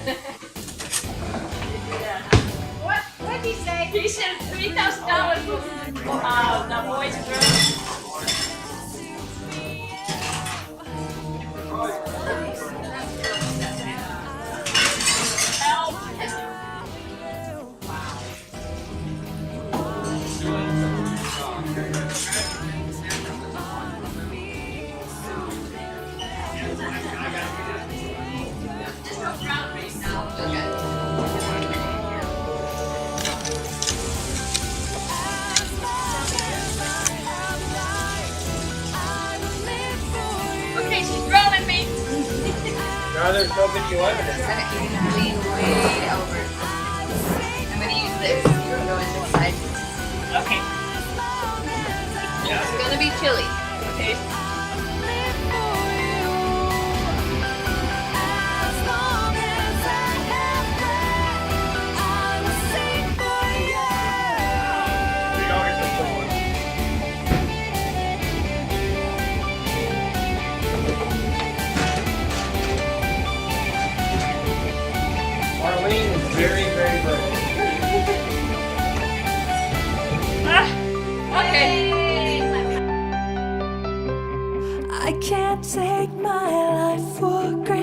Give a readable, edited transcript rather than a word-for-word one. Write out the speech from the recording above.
What did he say? He said $3,000 for the boys and girls. Okay, she's drawing me. No, there's no video evidence. I'm gonna lean way over. I'm gonna use this. You're gonna go in this side. Okay. It's gonna be chilly. Okay. We don't get the full one. Arlene is very, very brave. Okay. I can't take my life for granted.